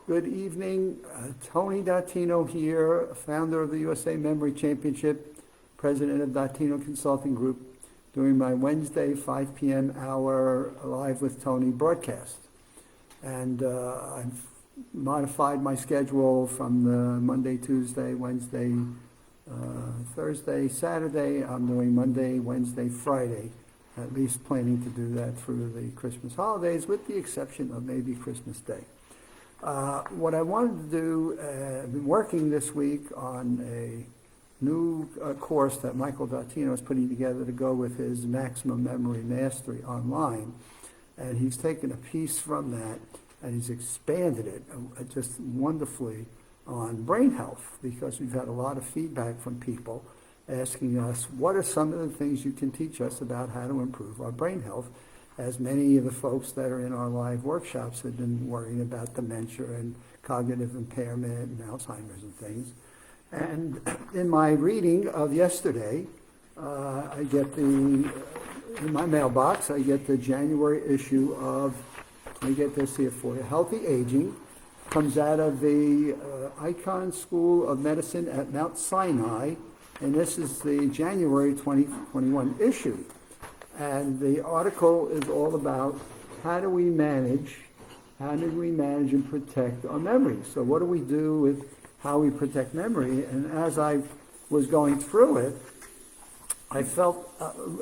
Good evening. Tony Dattino here, founder of the USA Memory Championship, president of Dattino Consulting Group, doing my Wednesday 5 p.m. hour Live with Tony broadcast. And I've modified my schedule from the Monday, Tuesday, Wednesday, Thursday, Saturday. I'm doing Monday, Wednesday, Friday, at least planning to do that through the Christmas holidays, with the exception of maybe Christmas Day. What I wanted to do, I've been working this week on a new course that Michael Dattino is putting together to go with his Maximum Memory Mastery online. And he's taken a piece from that and he's expanded it just wonderfully on brain health, because we've had a lot of feedback from people asking us, what are some of the things you can teach us about how to improve our brain health? As many of the folks that are in our live workshops have been worrying about dementia and cognitive impairment and Alzheimer's and things. And in my reading of yesterday, in my mailbox, I get the January issue of, let me get this here for you, Healthy Aging. Comes out of the Icahn School of Medicine at Mount Sinai, and this is the January 2021 issue. And the article is all about how do we manage and protect our memory. So what do we do with how we protect memory? And as I was going through it, I felt,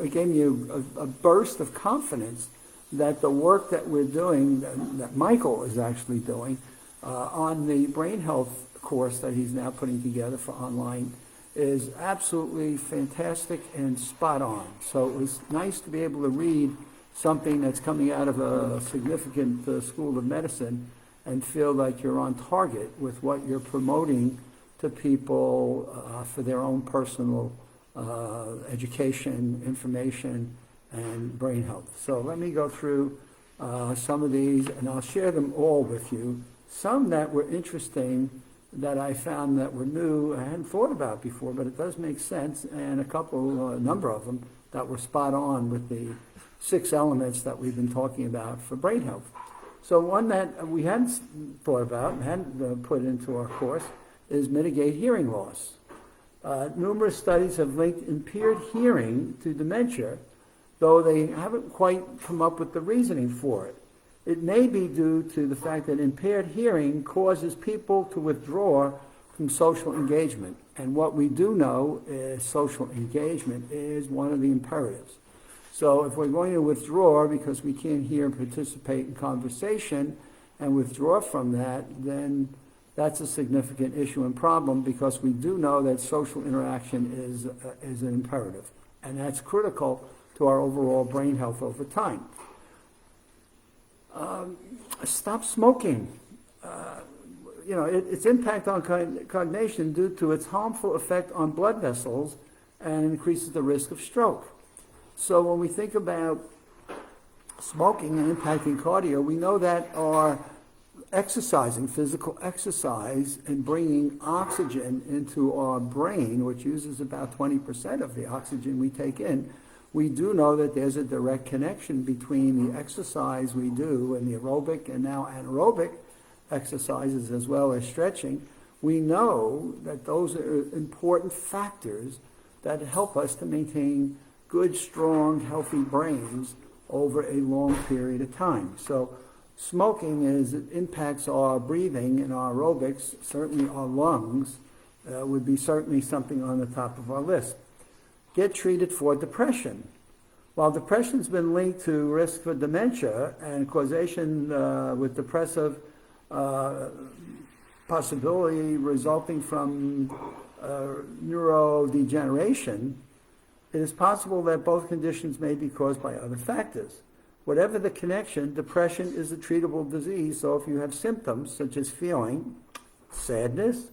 it gave me a burst of confidence that the work that we're doing, that Michael is actually doing, on the brain health course that he's now putting together for online, is absolutely fantastic and spot on. So it was nice to be able to read something that's coming out of a significant school of medicine and feel like you're on target with what you're promoting to people for their own personal education, information, and brain health. So let me go through some of these, and I'll share them all with you. Some that were interesting, that I found that were new, I hadn't thought about before, but it does make sense, and a number of them that were spot on with the 6 elements that we've been talking about for brain health. So one that we hadn't thought about, hadn't put into our course, is mitigate hearing loss. Numerous studies have linked impaired hearing to dementia, though they haven't quite come up with the reasoning for it. It may be due to the fact that impaired hearing causes people to withdraw from social engagement. And what we do know is social engagement is one of the imperatives. So if we're going to withdraw because we can't hear and participate in conversation and withdraw from that, then that's a significant issue and problem, because we do know that social interaction is an imperative. And that's critical to our overall brain health over time. Stop smoking. Its impact on cognition due to its harmful effect on blood vessels and increases the risk of stroke. So when we think about smoking and impacting cardio, we know that our exercising, physical exercise, and bringing oxygen into our brain, which uses about 20% of the oxygen we take in, we do know that there's a direct connection between the exercise we do and the aerobic and now anaerobic exercises, as well as stretching. We know that those are important factors that help us to maintain good, strong, healthy brains over a long period of time. So smoking impacts our breathing and our aerobics, certainly our lungs, would be certainly something on the top of our list. Get treated for depression. While depression's been linked to risk for dementia and causation with depressive possibility resulting from neurodegeneration, it is possible that both conditions may be caused by other factors. Whatever the connection, depression is a treatable disease, so if you have symptoms such as feeling sadness,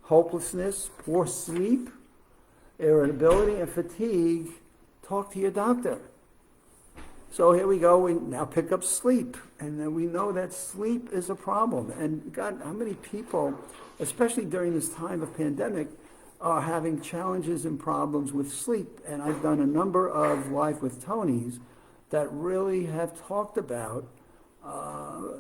hopelessness, poor sleep, irritability, and fatigue, talk to your doctor. So here we go, we now pick up sleep, and then we know that sleep is a problem. And God, how many people, especially during this time of pandemic, are having challenges and problems with sleep? And I've done a number of Live with Tonys that really have talked about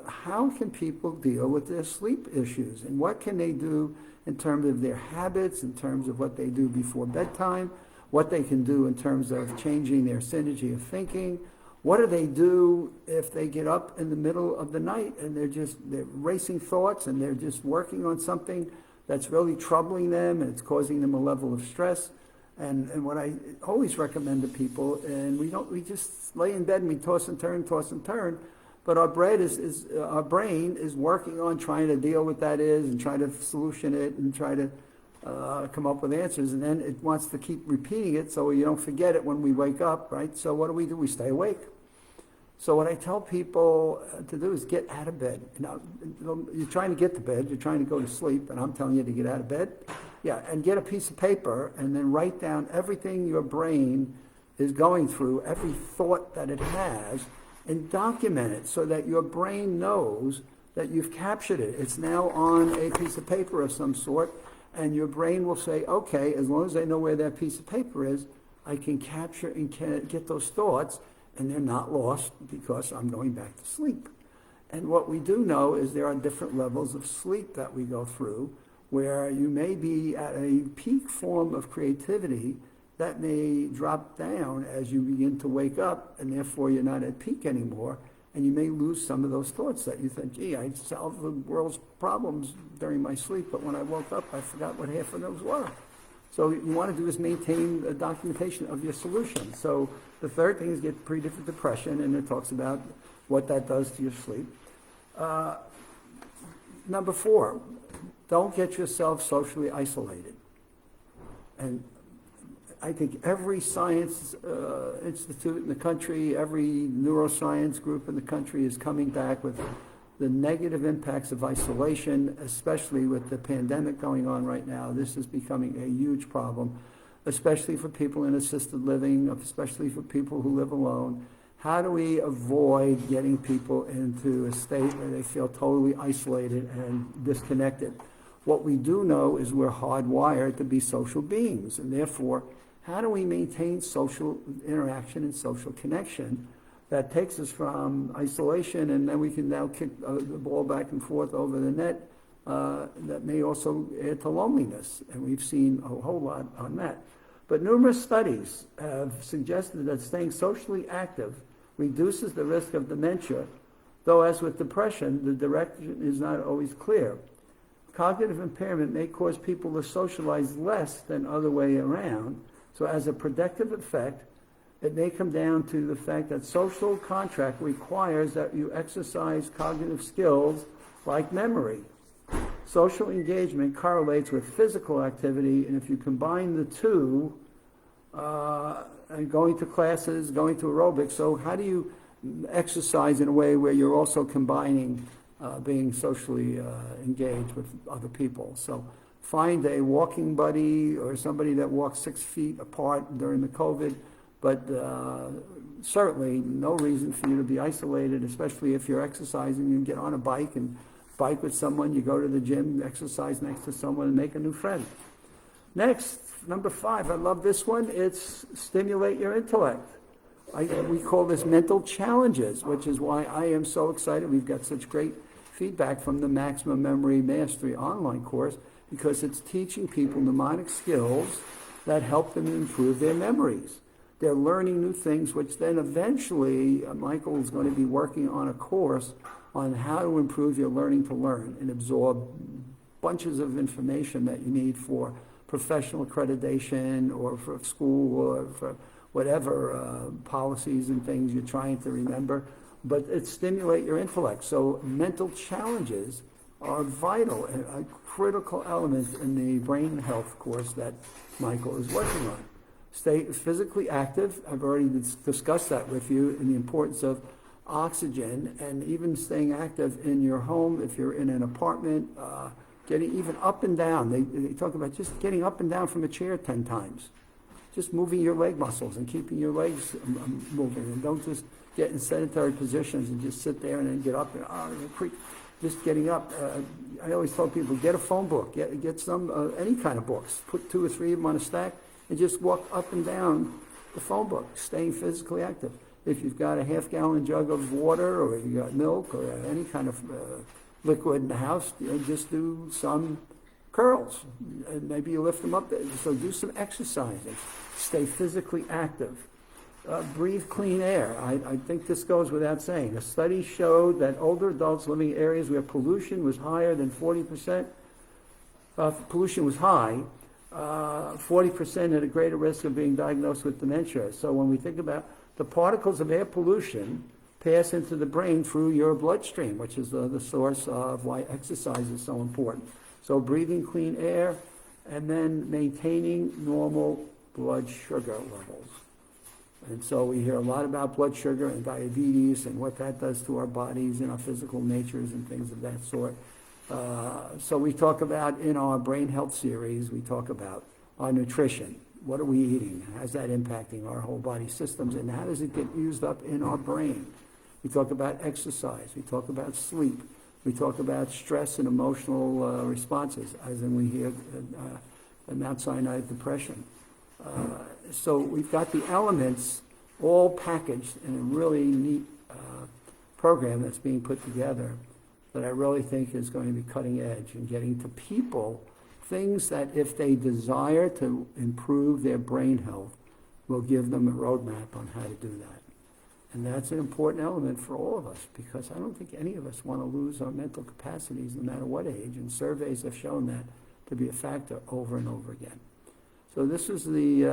how can people deal with their sleep issues, and what can they do in terms of their habits, in terms of what they do before bedtime, what they can do in terms of changing their synergy of thinking. What do they do if they get up in the middle of the night and they're racing thoughts and they're just working on something that's really troubling them and it's causing them a level of stress? And what I always recommend to people, and we just lay in bed and we toss and turn, but our brain is working on trying to deal with that and try to solution it and try to come up with answers, and then it wants to keep repeating it so you don't forget it when we wake up, right? So what do? We stay awake. So what I tell people to do is get out of bed. You're trying to get to bed, you're trying to go to sleep, and I'm telling you to get out of bed. Yeah, and get a piece of paper and then write down everything your brain is going through, every thought that it has, and document it so that your brain knows that you've captured it. It's now on a piece of paper of some sort, and your brain will say, okay, as long as I know where that piece of paper is, I can capture and get those thoughts, and they're not lost because I'm going back to sleep. And what we do know is there are different levels of sleep that we go through, where you may be at a peak form of creativity that may drop down as you begin to wake up, and therefore you're not at peak anymore, and you may lose some of those thoughts that you think, gee, I solved the world's problems during my sleep, but when I woke up, I forgot what half of those were. So what you want to do is maintain a documentation of your solution. So the third thing is get pre-different depression, and it talks about what that does to your sleep. Number 4, don't get yourself socially isolated. And I think every science institute in the country, every neuroscience group in the country is coming back with the negative impacts of isolation, especially with the pandemic going on right now. This is becoming a huge problem, especially for people in assisted living, especially for people who live alone. How do we avoid getting people into a state where they feel totally isolated and disconnected? What we do know is we're hardwired to be social beings, and therefore, how do we maintain social interaction and social connection that takes us from isolation, and then we can now kick the ball back and forth over the net that may also add to loneliness, and we've seen a whole lot on that. But numerous studies have suggested that staying socially active reduces the risk of dementia, though as with depression, the direction is not always clear. Cognitive impairment may cause people to socialize less than other way around, so as a protective effect, it may come down to the fact that social contract requires that you exercise cognitive skills like memory. Social engagement correlates with physical activity, and if you combine the two, and going to classes, going to aerobics, so how do you exercise in a way where you're also combining being socially engaged with other people? So find a walking buddy or somebody that walks 6 feet apart during the COVID, but certainly no reason for you to be isolated, especially if you're exercising. You get on a bike and bike with someone, you go to the gym, exercise next to someone, and make a new friend. Next, number 5, I love this one, it's stimulate your intellect. We call this mental challenges, which is why I am so excited. We've got such great feedback from the Maximum Memory Mastery online course, because it's teaching people mnemonic skills that help them improve their memories. They're learning new things, which then eventually, Michael is going to be working on a course on how to improve your learning to learn and absorb bunches of information that you need for professional accreditation or for school or for whatever policies and things you're trying to remember. But it stimulate your intellect. So mental challenges are vital and a critical element in the brain health course that Michael is working on. Stay physically active. I've already discussed that with you, and the importance of oxygen, and even staying active in your home if you're in an apartment, getting even up and down. They talk about just getting up and down from a chair 10 times. Just moving your leg muscles and keeping your legs moving, and don't just get in sedentary positions and just sit there and then get up and just getting up. I always tell people, get a phone book, get some any kind of books, put 2 or 3 of them on a stack, and just walk up and down the phone book, staying physically active. if you've got a half-gallon jug of water, or if you've got milk, or any kind of liquid in the house, just do some curls, and maybe you lift them up. So do some exercising. Stay physically active. Breathe clean air. I think this goes without saying. A study showed that older adults living in areas where pollution was higher than 40%, pollution was high, 40% had a greater risk of being diagnosed with dementia. So when we think about the particles of air pollution pass into the brain through your bloodstream, which is the source of why exercise is so important. So breathing clean air, and then maintaining normal blood sugar levels. And so we hear a lot about blood sugar and diabetes and what that does to our bodies and our physical natures and things of that sort. So we talk about, in our brain health series, we talk about our nutrition. What are we eating? How's that impacting our whole body systems? And how does it get used up in our brain? We talk about exercise. We talk about sleep. We talk about stress and emotional responses, as in we hear Mount Sinai depression. So we've got the elements all packaged in a really neat program that's being put together that I really think is going to be cutting edge and getting to people things that, if they desire to improve their brain health, will give them a roadmap on how to do that. And that's an important element for all of us, because I don't think any of us want to lose our mental capacities no matter what age, and surveys have shown that to be a factor over and over again. So this is the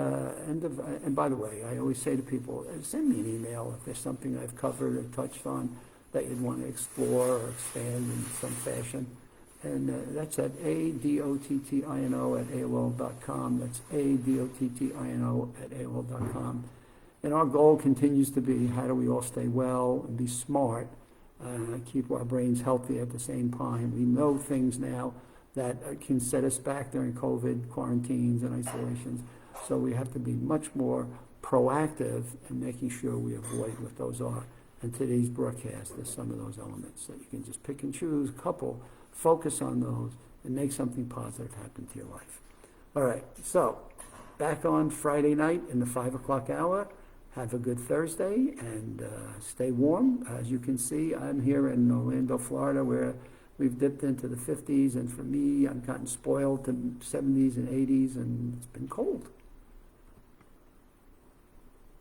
end of, and by the way, I always say to people, send me an email if there's something I've covered or touched on that you'd want to explore or expand in some fashion. And that's at adottino@aol.com. That's adottino@aol.com. And our goal continues to be, how do we all stay well and be smart, keep our brains healthy at the same time. We know things now that can set us back during COVID quarantines and isolations. So we have to be much more proactive in making sure we avoid what those are. And today's broadcast is some of those elements that you can just pick and choose a couple, focus on those, and make something positive happen to your life. All right, so back on Friday night in the 5 o'clock hour. Have a good Thursday, and stay warm. As you can see, I'm here in Orlando, Florida, where we've dipped into the 50s, and for me, I've gotten spoiled to 70s and 80s, and it's been cold.